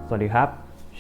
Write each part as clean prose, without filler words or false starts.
สวัสดีครับ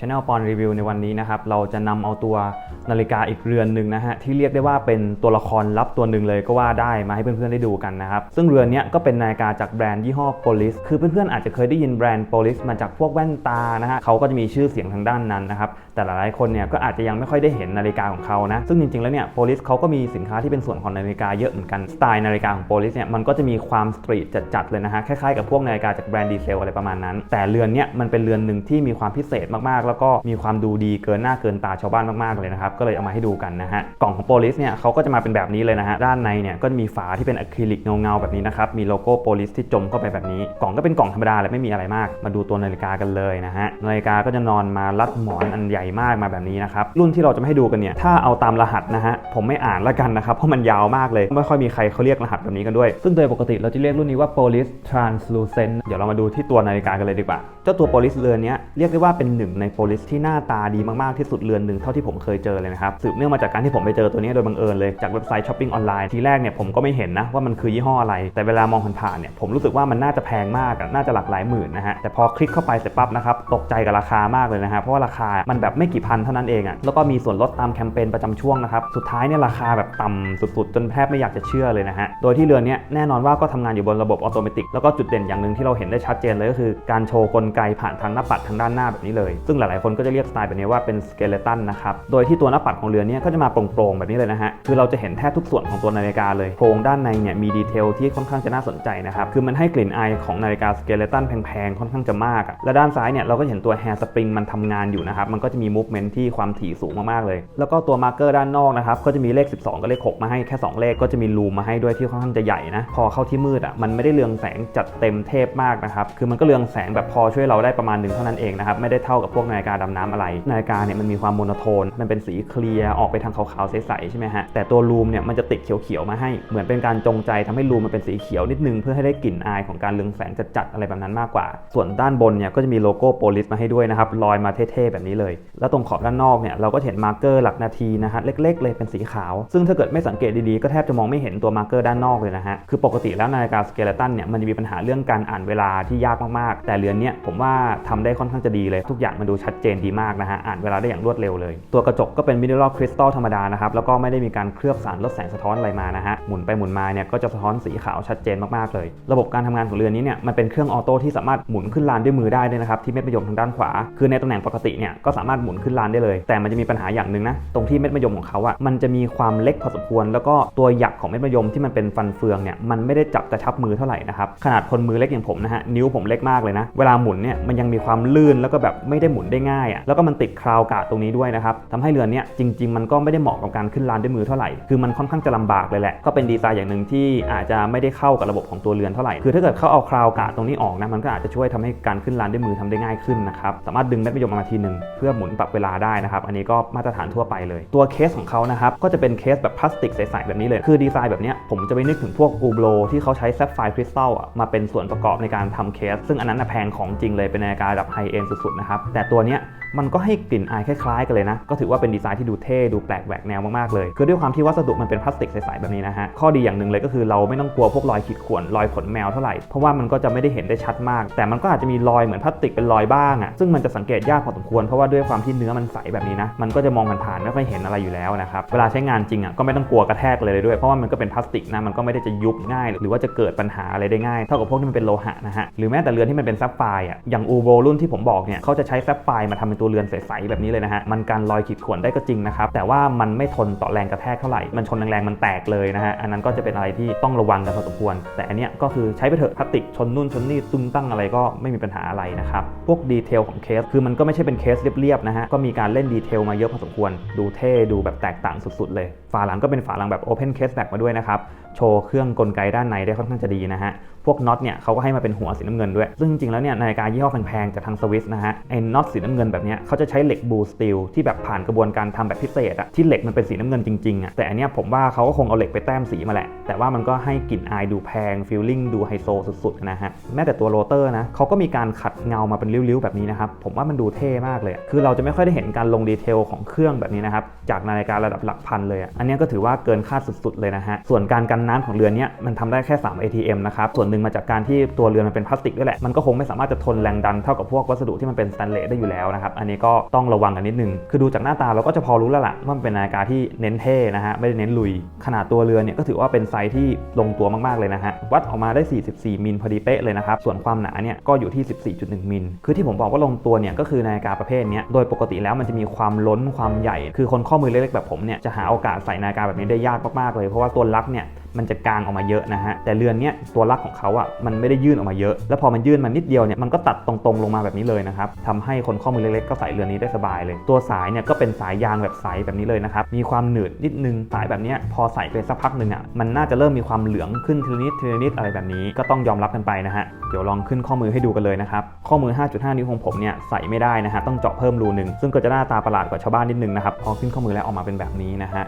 Channel ปอนรีวิวในวันนี้นะครับเราจะนำเอาตัวนาฬิกาอีกเรือนหนึ่งนะฮะที่เรียกได้ว่าเป็นตัวละครลับตัวหนึ่งเลยก็ว่าได้มาให้เพื่อนๆได้ดูกันนะครับซึ่งเรือนนี้ก็เป็นนาฬิกาจากแบรนด์ยี่ห้อ Polis คือเพื่อนๆอาจจะเคยได้ยินแบรนด์ Polis มาจากพวกแว่นตานะฮะเขาก็จะมีชื่อเสียงทางด้านนั้นนะครับแต่หลายๆคนเนี่ยก็อาจจะยังไม่ค่อยได้เห็นนาฬิกาของเขานะซึ่งจริงๆแล้วเนี่ย Polis เขาก็มีสินค้าที่เป็นส่วนของนาฬิกาเยอะเหมือนกันสไตล์นาฬิกาของ Polis เนี่ยมันก็จะมีความสตรีทจัดๆเลยนะฮะคล้ายๆกับพวกนาฬิกาจากแบรนด์ดีเซลอะไรประมาณนั้นแต่เรือนเนี้ยมันเป็นเรือนหนึ่งที่มีความพิเศษมากๆแล้วก็มีความดูดีเกินหน้าเกินตาชาวบ้านมากๆเลยนะครับก็เลยเอามาให้ดูกันนะฮะกล่องของ Polis เนี่ยเขาก็จะมาเป็นแบบนี้เลยนะฮะด้านในเนี่ยก็มีฝาที่เป็นอะคริลิกเงาๆแบบนี้นะครับมีโลโก้ Polis ที่จมเข้าไปแบบนี้กล่องก็เป็นกล่องธรรมดาเลยไม่มีอะไรมากมาดูตัวนาฬิกากันเลยนะฮะนาฬิกาก็จะนอนมารัดหมอนอันใหญ่มากมาแบบนี้นะครับรุ่นที่เราจะมาให้ดูกันเนี่ยถ้าเอาตามรหัสนะฮะผมไม่อ่านละกันนะครับเพราะมันยาวมากเลยไม่ค่อยมีใครเขาเรียกรหัสแบบนี้กันด้วยซึ่งโดยปกติเราจะเรียกรุ่นนี้ว่า Polis Translucent เดี๋ยวเรามาดูที่ตัวนาฬิกากันเลยดีกว่าเจ้าตัว Polis เรือนนี้เรียกได้ว่าเป็นหนึ่งใน Polis ที่หน้าตาดีมากๆที่สุดเรือนหนึ่งเท่าที่ผมเคยเจอเลยนะครับสืบเนื่องมาจากการที่ผมไปเจอตัวนี้โดยบังเอิญเลยจากเว็บไซต์ช้อปปิ้งออนไลน์ทีแรกเนี่ยผมก็ไม่เห็นนะว่ามันคือยี่ห้ออะไรแต่เวลามองผ่านๆเนี่ยผมรู้สึกว่ามันน่าจะแพงมากน่าจะหลักหลายหมื่นนะฮะแต่พอคลิกเข้าไปเสร็จปั๊บนะครับตกใจกับราคามากเลยนะฮะเพราะว่าราคามันแบบไม่กี่พันเท่านั้นเองแล้วก็มีส่วนลดตามแคมเปญประจำช่วงนะครับสุดท้ายเนี่ยราคาแบบต่ำสุดๆจนแทบไม่อยากจะเชื่อเลยนะฮะโดยที่เรือนนี้แน่นอนว่าก็ทำงานอยู่บนระบบออโตเมติกแล้วก็จุดเด่นอย่างหนึ่งที่เราเห็นได้ชัดเจนเลยก็คือการโชว์กลไกผ่านทางหน้าปัดทางด้านหน้าแบบนี้เลยซึ่งหลายๆคนก็จะเรียกสไตล์แบบนี้ว่าเป็นสเกเลตันนะครับโดยที่ตัวหน้าปัดของเรือนนี้ก็จะมาโปร่งๆแบบนี้เลยนะฮะคือเราจะเห็นแทบทุกส่วนของตัวนาฬิกาเลยโครงด้านในเนี่ยมีดีเทลที่ค่อนข้างจะน่าสนใจนะครับคือมันให้กลิ่นอายของนาฬิกาสเกเลตันแพงๆค่อนข้างจะมากและด้านซ้ายเนี่ยเราก็เห็นตัวแฮร์สปริงมันทำงานอยู่นะครับมันก็จะมีมูฟเมนท์ที่ความถี่สูงมากๆเลยแล้วก็ตัวมาร์กเกอร์ด้านนอกนะครับก็จะมีเลข12กับเลข6มาให้แค่2เลขก็จะมีรูมมาให้ด้วยที่ค่อนข้างจะใหญ่นะพอเข้าที่มืดมันไม่ได้เรืองแสงจัดเต็มเทพมากนะครับคือมันก็เรืองแสงแบบพอช่วยเราได้ประมาณหนึ่งเท่านั้นเองนะครับไม่ได้เท่ากับพวกนาฬิกาดำน้ำอะไรนาฬิกาเนี่ยมันมีความโมโนโทนมันเป็นสีเคลียร์ออกไปทางขาวๆใสๆใช่ไหมฮะแต่ตัวรูมเนี่ยมันจะติดเขียวๆมาให้เหมือนเป็นการจงใจทำให้รูมมันเป็นสีเขียวนิดนึงเพื่อให้ได้กลิ่นอายของการเรืองแสงจัดๆอะไรแบบนั้นมากกว่าส่วนด้านบนเนี่ยก็จะมีโลโก้โพลิสมาให้ด้วยนะครับลอยมาเท่ๆแบบนี้เลยแล้วตรงขอบด้านนอกเนี่ยเราก็เห็นมาร์กเกอร์หลักนาทีนะฮะเล็กๆเลยเป็นสีขาวซึ่งถ้าเกิดไม่สังเกตดีๆก็แทบจะมองไม่เห็นตัวมาร์กเกอร์ด้านนอกเลยนะฮะคือปกติแล้วนาฬิกาสเกเลตันเนี่ยมันจะมีปัญหาเรื่องการอ่านเวลาที่ยากมากๆแต่เรือนนี้ผมว่าทำได้ค่อนข้างจะดีเลยทุกอย่างมันดูชัดเจนดีมากนะฮะอ่านเวลาได้อย่างรวดเร็วเลยตัวกระจกก็เป็นมิเนอรัลคริสตัลธรรมดานะครับแล้วก็ไม่ได้มีการเคลือบสารลดแสงสะท้อนอะไรมานะฮะหมุนไปหมุนมาเนี่ยก็จะสะท้อนสีขาวชัดเจนมากๆเลยระบบการทำงานของเรือนนี้เนี่ยมันเป็นเครื่องออโต้ที่สามารถหมุนขึ้นลานด้วยมือได้ด้วยนะครับที่เม็ดมะยมทางด้านขวาคือในตำแหน่งปกติเนี่ยก็สามารถหมุนขึ้นลานได้เลยแต่มันจะมีปัญหาอย่างหนึ่งนะตรงที่เม็ดมะยมของเขามันจะมีความเล็กพอสมควรแล้วก็ตัวหยักของเม็ดมะยมที่มันเป็นฟันเฟืองเนี่ยมันไม่ได้จับกระชับมือเท่าไหร่นะครับขนาดคนมือเล็กอย่างผมนะฮะนิ้วผมเล็กมากเลยนะเวลาหมุนเนี่ยมันยังมีความลื่นแล้วก็แบบไม่ได้หมุนได้ง่ายแล้วก็มันติดคราวกะตรงนี้ด้วยนะครับทำให้เรือนนี้จริงๆมันก็ไม่ได้เหมาะกับการขึ้นลานด้วยมือเท่าไหร่คือมันค่อนข้างจะลำบากเลยแหละก็เป็นดีไซน์อย่างหนึ่งที่อาจจะไม่ได้เข้ากับระบบของตัวเรือนเท่าไหร่คือถ้าเกิดเขาเอาคราวกะตรงนี้ออกนะมันก็อาจจะช่วยทำให้การขึ้นลานด้วยมือทำได้ง่ายขึ้นนะครับสามารถดึงเม็ดมะยมออกมาทีนึงเพื่อหมุนปรับเวลาได้นะครับอันนี้ก็มาตรฐานทั่วไปเลยตัวเคสของเขานะครับก็จะเป็นเคสแบบพลาสติกใสๆแบบนี้เลยคือดีไซน์แบบนี้ผมจะไปนึกถึงพวกอูโบรที่เขาใช้แซฟไฟร์คริสตัลมาเป็นส่วนประกอบในการทำเคสซึ่งอันนั้นแพงของจริงเลยเป็นนาฬิการะดับไฮเอนด์สุดๆนะครับแต่ตัวเนี้ยมันก็ให้กลิ่นอายคล้ายๆกันเลยนะก็ถือว่าเป็นดีไซน์ที่ดูเท่ดูแปลกแหวกแนวมากๆเลยคือด้วยความที่วัสดุมันเป็นพลาสติกใสๆแบบนี้นะฮะข้อดีอย่างหนึ่งเลยก็คือเราไม่ต้องกลัวพวกรอยขีดข่วนรอยขนแมวเท่าไหร่เพราะว่ามันก็จะไม่ได้เห็นได้ชัดมากแต่มันก็อาจจะมีรอยเหมือนพลาสติกเป็นรอยบ้างซึ่งมันจะสังเกตยากพอสมควรเพราะว่าด้วยความที่เนื้อมันใสแบบนี้นะมันก็จะมองผ่านๆไม่ค่อยเห็นอะไรอยู่แล้วนะครับเวลาใช้งานจริงก็ไม่ต้องกลัวกระแทกเลยด้วยเพราะว่ามันก็เป็นพลาสติกนะมันก็ไม่ได้จะยุบง่ายหรือว่าจะเกิดปัญหาอะไรได้ง่ายเท่ากับพวกที่มันเป็นโลหะนะฮะหรือแม้แต่เรือนที่มันเป็นแซฟไฟร์อย่างอูโบรุ่นที่ผมบอกเนี่ยเขาจะใช้แซฟไฟร์มาทำเป็นตัวเรือนใสๆแบบนี้เลยนะฮะมันกันรอยขีดข่วนได้ก็จริงนะครับแต่ว่ามันไม่ทนต่อแรงกระแทกเท่าไหร่มันชนแรงๆมันแตกเลยนะฮะอันนั้นก็จะเป็นอะไรที่ต้องระวังกันพอสมควรแต่อันเนี้ยก็คือใช้ไปเถอะพลาสติกชนนู่นชนนี่ตึงตั้งอะไรก็ไม่มีปัญหาอะไรนะครับพวกดีเทลของเคสคือมันก็ไม่ใช่เป็นเคสเรียบๆนะฮะก็มีการเล่นดีเทลมาเยอะพอสมควรดูเท่ดูแบบแตกต่างสุดๆเลยฝาหลังก็เป็นฝาหลังแบบ Open Case Back มาด้วยนะครับโชว์เครื่องกลไกด้านในได้ค่อนข้างจะดีนะฮะพวกน็อตเนี่ยเขาก็ให้มาเป็นหัวสีน้ำเงินด้วยซึ่งจริงๆแล้วเนี่ยนาฬิกายี่ห้อแพงๆจากทางสวิสนะฮะไอ้น็อตสีน้ำเงินแบบนี้เขาจะใช้เหล็กบูสตีลที่แบบผ่านกระบวนการทำแบบพิเศษที่เหล็กมันเป็นสีน้ำเงินจริงๆแต่อันเนี้ยผมว่าเขาก็คงเอาเหล็กไปแต้มสีมาแหละแต่ว่ามันก็ให้กลิ่นอายดูแพงฟีลลิ่งดูไฮโซสุดๆนะฮะแม้แต่ตัวโรเตอร์นะเขาก็มีการขัดเงามาเป็นริ้วๆแบบนี้นะครับผมว่ามันดูเท่มากเลยคือเราจะไม่ค่อยได้เห็นการลงดีเทลของเครื่องแบบนี้นะครับจากนาฬิการะดับหลักพันเลยอันนี้ก็ถือว่าเกินคาดสุดๆเลยนะฮะส่วนการกันน้ำของเรือนนี้มันทำได้แค่3 ATM นะครับส่วน วนหนึ่งมาจากการที่ตัวเรือนมันเป็นพลาสติกด้วยแหละมันก็คงไม่สามารถจะทนแรงดันเท่ากับพวกวัสดุที่มันเป็นสแตนเลสได้อยู่แล้วนะครับอันนี้ก็ต้องระวังกันนิดนึงคือดูจากหน้าตาเราก็จะพอรู้แล้วล่ะว่ามันเป็นนาฬิกาที่เน้นเท่นะฮะไม่ได้เน้นลุยขนาดตัวเรือนเนี่ยก็ถือว่าเป็นไซส์ที่ลงตัวมากๆเลยนะฮะวัดออกมาได้44มิลพอดีเป๊ะเลยนะครับส่วนความหนาเนี่ยก็อยู่ที่14.1มิลคือที่ผมบอกว่าลงตัวเนี่ยก็คือนาฬิกาประเภทนี้โดยปกติแล้วมันจะมีความล้นความใหญ่คือคนข้อมือเล็กๆแบบผมเนี่ยจะหาโอกาสใส่นาฬิกาแบบนี้ได้ยากมากๆเลยเพราะว่าตัวลักเนี่ยมันจะกางออกมาเยอะนะฮะแต่เรือนเนี้ยตัวลักของเขาอ่ะมันไม่ได้ยื่นออกมาเยอะแล้วพอมันยื่นมานิดเดียวเนี่ยมันก็ตัดตรงๆลงมาแบบนี้เลยนะครับทำให้คนข้อมือเล็กๆก็ใส่เรือนนี้ได้สบายเลยตัวสายเนี่ยก็เป็นสายยางแบบใสแบบนี้เลยนะครับมีความหนืดนิดนึงสายแบบนี้พอใส่ไปสักพักหนึ่งอ่ะมันน่าจะเริ่มมีความเหลืองขึ้นทีละนิดทีละนิดอะไรแบบนี้ก็ต้องยอมรับกันไปนะฮะเดี๋ยวลองขึ้นข้อมือให้ดูกันเลยนะครับข้อมือ 5.5 นิ้วของผมเนี่ยใส่ไม่ได้นะฮะต้องเจาะเพิ่มรูนึงซึ่งก็จะหน้าตาประหลาดกว่าชาวบ้านนิดนึงนะครับพอขึ้นข้อมือแล้วออกมาเป็นแบบนี้นะฮะ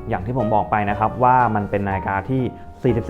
อย่างที่ผมบอกไปนะครับว่ามันเป็นนาฬิกาที่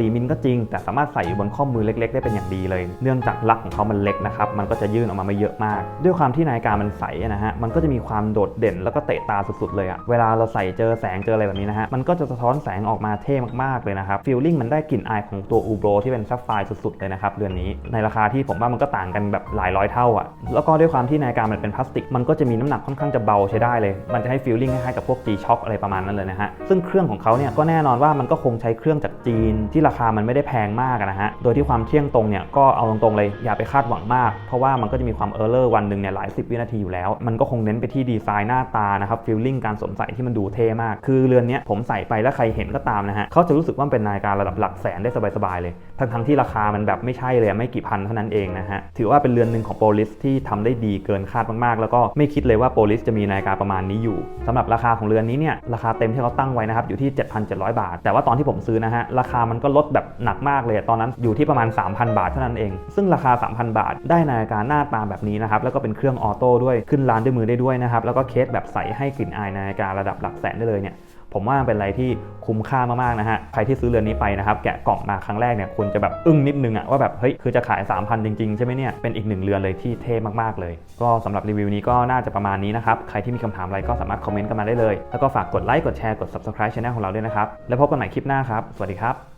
44มิลก็จริงแต่สามารถใส่อยู่บนข้อมือเล็กๆได้เป็นอย่างดีเลยเนื่องจากลักของเขามันเล็กนะครับมันก็จะยื่นออกมาไม่เยอะมากด้วยความที่นาฬิกามันใสนะฮะมันก็จะมีความโดดเด่นแล้วก็เตะตาสุดๆเลยอะเวลาเราใส่เจอแสงเจออะไรแบบนี้นะฮะมันก็จะสะท้อนแสงออกมาเท่มากๆเลยนะครับฟีลลิ่งมันได้กลิ่นอายของตัวอูโบรที่เป็นซัฟไฟร์สุดๆเลยนะครับเรือนนี้ในราคาที่ผมว่ามันก็ต่างกันแบบหลายร้อยเท่าอะแล้วก็ด้วยความที่นาฬิกามันเป็นพลาสติกมันก็จะมีน้ำหนักค่อนข้างจะเบาใช้ได้เลยมันจะให้ฟีลลิ่งคล้ายๆกับพวก G-Shock อะไรประมาณนั้นเลยนะฮะซึ่งเครื่องของเขาเนี่ยก็แน่นอนว่ามันก็คงใช้เครื่องจากจีนที่ราคามันไม่ได้แพงมากนะฮะโดยที่ความเที่ยงตรงเนี่ยก็เอาตรงๆเลยอย่าไปคาดหวังมากเพราะว่ามันก็จะมีความเออร์เลอร์วันหนึ่งเนี่ยหลาย10วินาทีอยู่แล้วมันก็คงเน้นไปที่ดีไซน์หน้าตานะครับฟีลลิ่งการสวมใส่ที่มันดูเท่มากคือเรือนนี้ผมใส่ไปแล้วใครเห็นก็ตามนะฮะเขาจะรู้สึกว่าเป็นนาฬิการะดับหลักแสนได้สบายๆเลยทั้งที่ราคามันแบบไม่ใช่เลยไม่กี่พันเท่านั้นเองนะฮะถือว่าเป็นเรือนหนึ่งของโปลิสที่ทำได้ดีเกินคาดมากๆแล้วก็ไม่คิดเลยว่าโปลิสจะมีนาฬิกาประมาณนี้อยู่สำหรับราคาของเรือนนี้เนี่ยราคาเต็มที่เขาตั้งไว้นะครับอยู่ที่ 7,700 บาทแต่ว่าตอนที่ผมซื้อนะฮะราคามันก็ลดแบบหนักมากเลยตอนนั้นอยู่ที่ประมาณ 3,000 บาทเท่านั้นเองซึ่งราคา 3,000 บาทได้นาฬิกาหน้าตาแบบนี้นะครับแล้วก็เป็นเครื่องออโต้ด้วยขึ้นร้านด้วยมือได้ด้วยนะครับแล้วก็เคสแบบใส่ให้กลิ่นอายนาฬิการะดับหลักแสนได้เลยเนี่ยผมว่าเป็นอะไรที่คุ้มค่ามากๆนะฮะใครที่ซื้อเรือนนี้ไปนะครับแกะกล่องมาครั้งแรกเนี่ยคุณจะแบบอึ้งนิดนึงอะว่าแบบเฮ้ยคือจะขาย 3,000 จริงๆใช่ไหมเนี่ยเป็นอีกหนึ่งเรือนเลยที่เท่มากๆเลยก็สำหรับรีวิวนี้ก็น่าจะประมาณนี้นะครับใครที่มีคำถามอะไรก็สามารถคอมเมนต์กันมาได้เลยแล้วก็ฝากกดไลค์กดแชร์กด Subscribe Channel ของเราด้วยนะครับแล้วพบกันใหม่คลิปหน้าครับสวัสดีครับ